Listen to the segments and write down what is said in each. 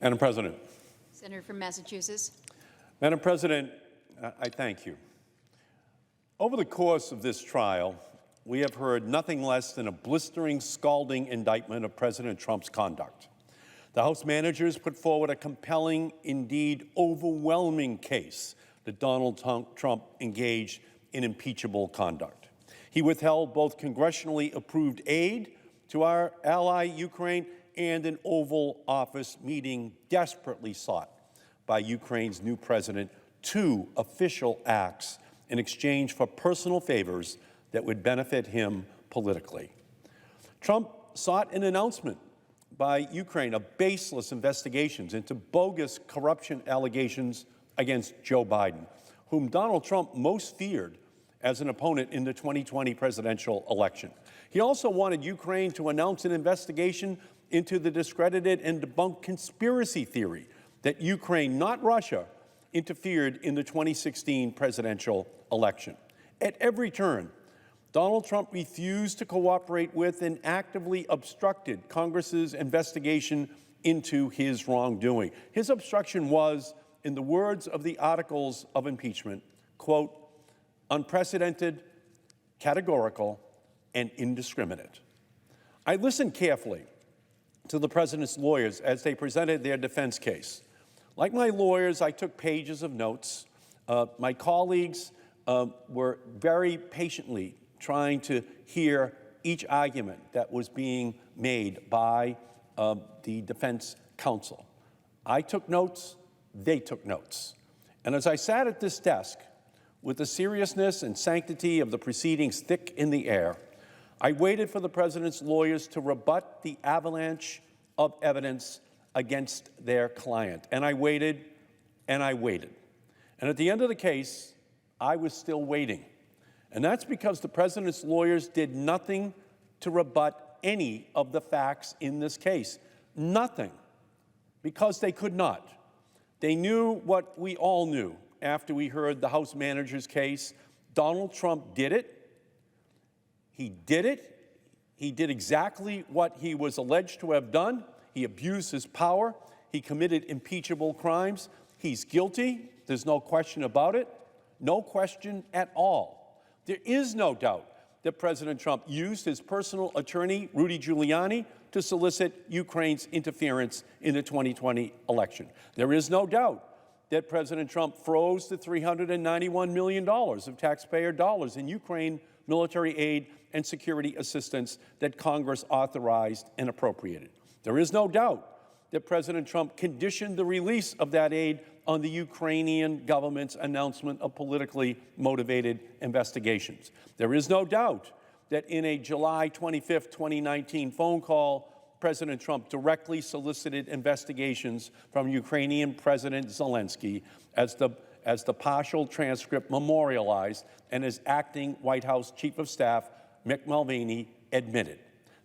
Madam President. Senator from Massachusetts. Madam President, I thank you. Over the course of this trial, we have heard nothing less than a blistering, scalding indictment of President Trump's conduct. The House managers put forward a compelling, indeed overwhelming case that Donald Trump engaged in impeachable conduct. He withheld both congressionally approved aid to our ally Ukraine and an Oval Office meeting desperately sought by Ukraine's new president, two official acts in exchange for personal favors that would benefit him politically. Trump sought an announcement by Ukraine of baseless investigations into bogus corruption allegations against Joe Biden, whom Donald Trump most feared as an opponent in the 2020 presidential election. He also wanted Ukraine to announce an investigation into the discredited and debunked conspiracy theory that Ukraine, not Russia, interfered in the 2016 presidential election. At every turn, Donald Trump refused to cooperate with and actively obstructed Congress's investigation into his wrongdoing. His obstruction was, in the words of the articles of impeachment, quote, unprecedented, categorical, and indiscriminate. I listened carefully to the president's lawyers as they presented their defense case. Like my lawyers, I took pages of notes. My colleagues were very patiently trying to hear each argument that was being made by the defense counsel. I took notes, they took notes. And as I sat at this desk, with the seriousness and sanctity of the proceedings thick in the air, I waited for the president's lawyers to rebut the avalanche of evidence against their client. And I waited, and I waited. And at the end of the case, I was still waiting. And that's because the president's lawyers did nothing to rebut any of the facts in this case. Nothing. Because they could not. They knew what we all knew after we heard the House manager's case. Donald Trump did it. He did it. He did exactly what he was alleged to have done. He abused his power. He committed impeachable crimes. He's guilty. There's no question about it. No question at all. There is no doubt that President Trump used his personal attorney, Rudy Giuliani, to solicit Ukraine's interference in the 2020 election. There is no doubt that President Trump froze the $391 million of taxpayer dollars in Ukraine military aid and security assistance that Congress authorized and appropriated. There is no doubt that President Trump conditioned the release of that aid on the Ukrainian government's announcement of politically motivated investigations. There is no doubt that in a July 25, 2019 phone call, President Trump directly solicited investigations from Ukrainian President Zelensky, as the partial transcript memorialized, and as acting White House Chief of Staff Mick Mulvaney admitted.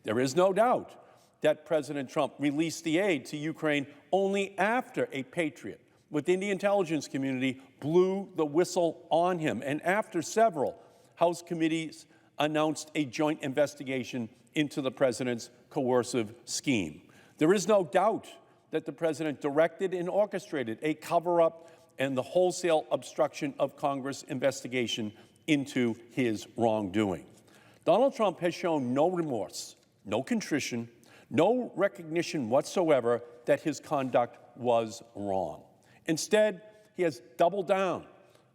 There is no doubt that President Trump released the aid to Ukraine only after a patriot within the intelligence community blew the whistle on him, and after several House committees announced a joint investigation into the president's coercive scheme. There is no doubt that the president directed and orchestrated a cover-up and the wholesale obstruction of Congress investigation into his wrongdoing. Donald Trump has shown no remorse, no contrition, no recognition whatsoever that his conduct was wrong. Instead, he has doubled down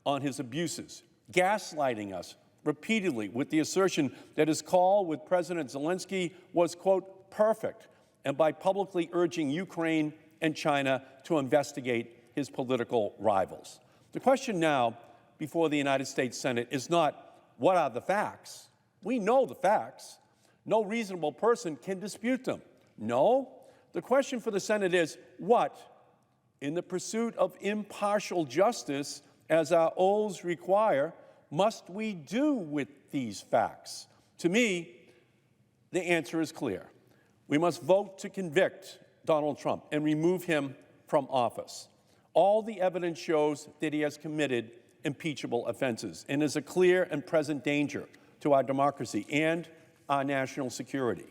on his abuses, gaslighting us repeatedly with the assertion that his call with President Zelensky was, quote, perfect, and by publicly urging Ukraine and China to investigate his political rivals. The question now before the United States Senate is not, what are the facts? We know the facts. No reasonable person can dispute them. No, the question for the Senate is, what, in the pursuit of impartial justice, as our oaths require, must we do with these facts? To me, the answer is clear. We must vote to convict Donald Trump and remove him from office. All the evidence shows that he has committed impeachable offenses and is a clear and present danger to our democracy and our national security.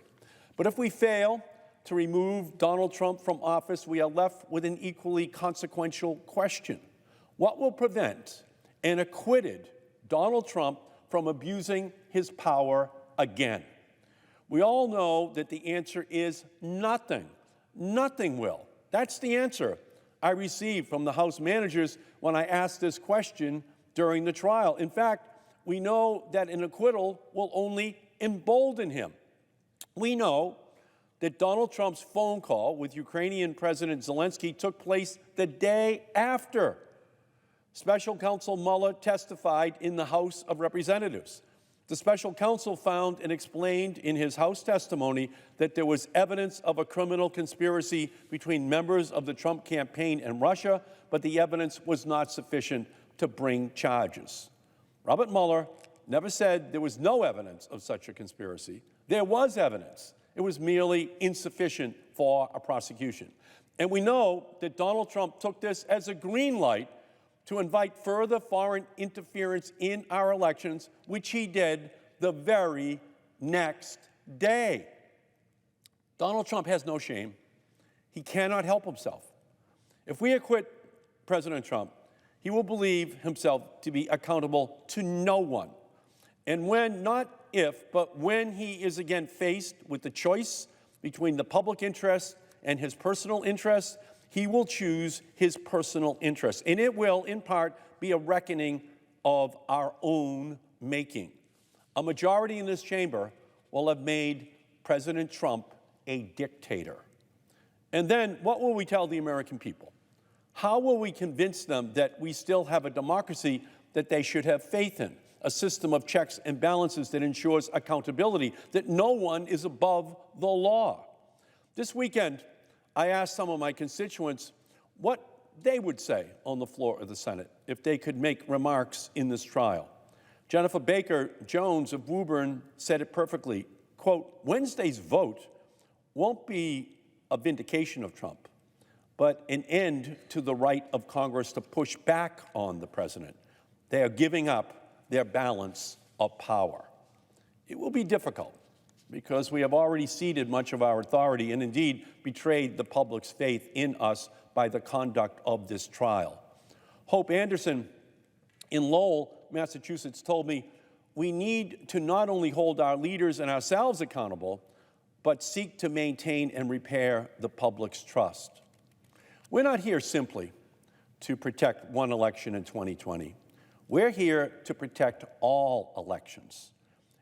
But if we fail to remove Donald Trump from office, we are left with an equally consequential question. What will prevent an acquitted Donald Trump from abusing his power again? We all know that the answer is nothing. Nothing will. That's the answer I received from the House managers when I asked this question during the trial. In fact, we know that an acquittal will only embolden him. We know that Donald Trump's phone call with Ukrainian President Zelensky took place the day after Special Counsel Mueller testified in the House of Representatives. The special counsel found and explained in his House testimony that there was evidence of a criminal conspiracy between members of the Trump campaign and Russia, but the evidence was not sufficient to bring charges. Robert Mueller never said there was no evidence of such a conspiracy. There was evidence. It was merely insufficient for a prosecution. And we know that Donald Trump took this as a green light to invite further foreign interference in our elections, which he did the very next day. Donald Trump has no shame. He cannot help himself. If we acquit President Trump, he will believe himself to be accountable to no one. And when, not if, but when he is again faced with the choice between the public interest and his personal interest, he will choose his personal interest. And it will, in part, be a reckoning of our own making. A majority in this chamber will have made President Trump a dictator. And then what will we tell the American people? How will we convince them that we still have a democracy that they should have faith in, a system of checks and balances that ensures accountability, that no one is above the law? This weekend, I asked some of my constituents what they would say on the floor of the Senate if they could make remarks in this trial. Jennifer Baker Jones of Woburn said it perfectly, quote, "Wednesday's vote won't be a vindication of Trump, but an end to the right of Congress to push back on the president. They are giving up their balance of power." It will be difficult because we have already ceded much of our authority and indeed betrayed the public's faith in us by the conduct of this trial. Hope Anderson in Lowell, Massachusetts, told me, "We need to not only hold our leaders and ourselves accountable, but seek to maintain and repair the public's trust." We're not here simply to protect one election in 2020. We're here to protect all elections.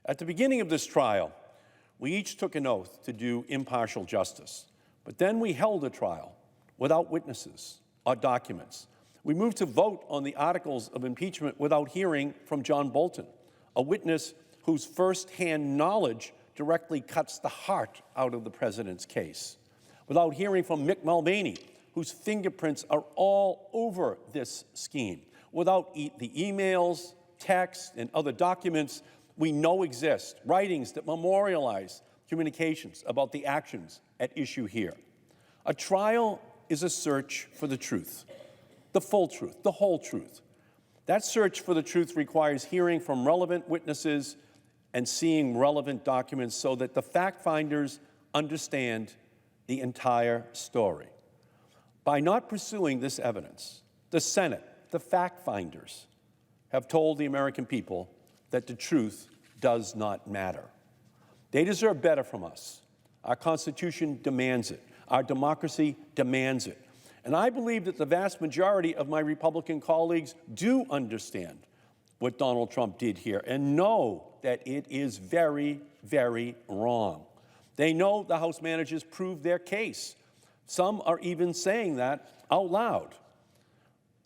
At the beginning of this trial, we each took an oath to do impartial justice. But then we held a trial without witnesses or documents. We moved to vote on the articles of impeachment without hearing from John Bolton, a witness whose first-hand knowledge directly cuts the heart out of the president's case. Without hearing from Mick Mulvaney, whose fingerprints are all over this scheme. Without the emails, texts, and other documents we know exist, writings that memorialize communications about the actions at issue here. A trial is a search for the truth, the full truth, the whole truth. That search for the truth requires hearing from relevant witnesses and seeing relevant documents so that the fact finders understand the entire story. By not pursuing this evidence, the Senate, the fact finders, have told the American people that the truth does not matter. They deserve better from us. Our Constitution demands it. Our democracy demands it. And I believe that the vast majority of my Republican colleagues do understand what Donald Trump did here and know that it is very, very wrong. They know the House managers proved their case. Some are even saying that out loud.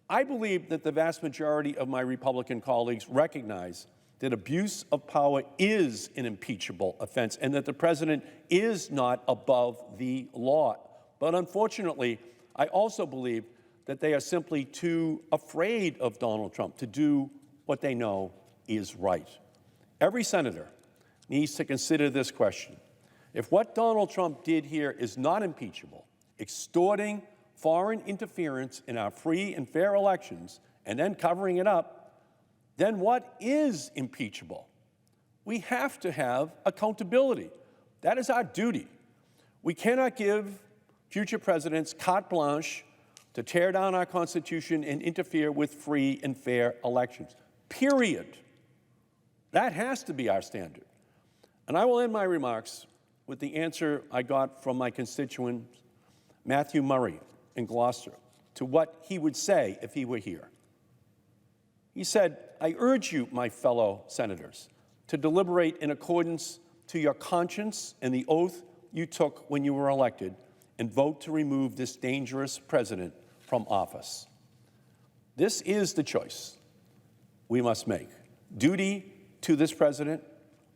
I believe that the vast majority of my Republican colleagues recognize that abuse of power is an impeachable offense and that the president is not above the law. But unfortunately, I also believe that they are simply too afraid of Donald Trump to do what they know is right. Every senator needs to consider this question. If what Donald Trump did here is not impeachable, extorting foreign interference in our free and fair elections and then covering it up, then what is impeachable? We have to have accountability. That is our duty. We cannot give future presidents carte blanche to tear down our Constitution and interfere with free and fair elections. Period. That has to be our standard. And I will end my remarks with the answer I got from my constituent, Matthew Murray in Gloucester, to what he would say if he were here. He said, "I urge you, my fellow senators, to deliberate in accordance to your conscience and the oath you took when you were elected, and vote to remove this dangerous president from office." This is the choice we must make: duty to this president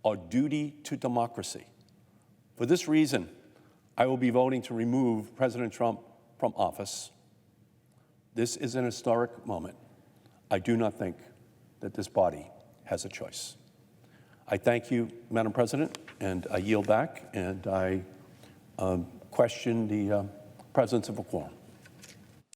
or duty to democracy. For this reason, I will be voting to remove President Trump from office. This is an historic moment. I do not think that this body has a choice. I thank you, Madam President, and I yield back, and I question the presence of a quorum.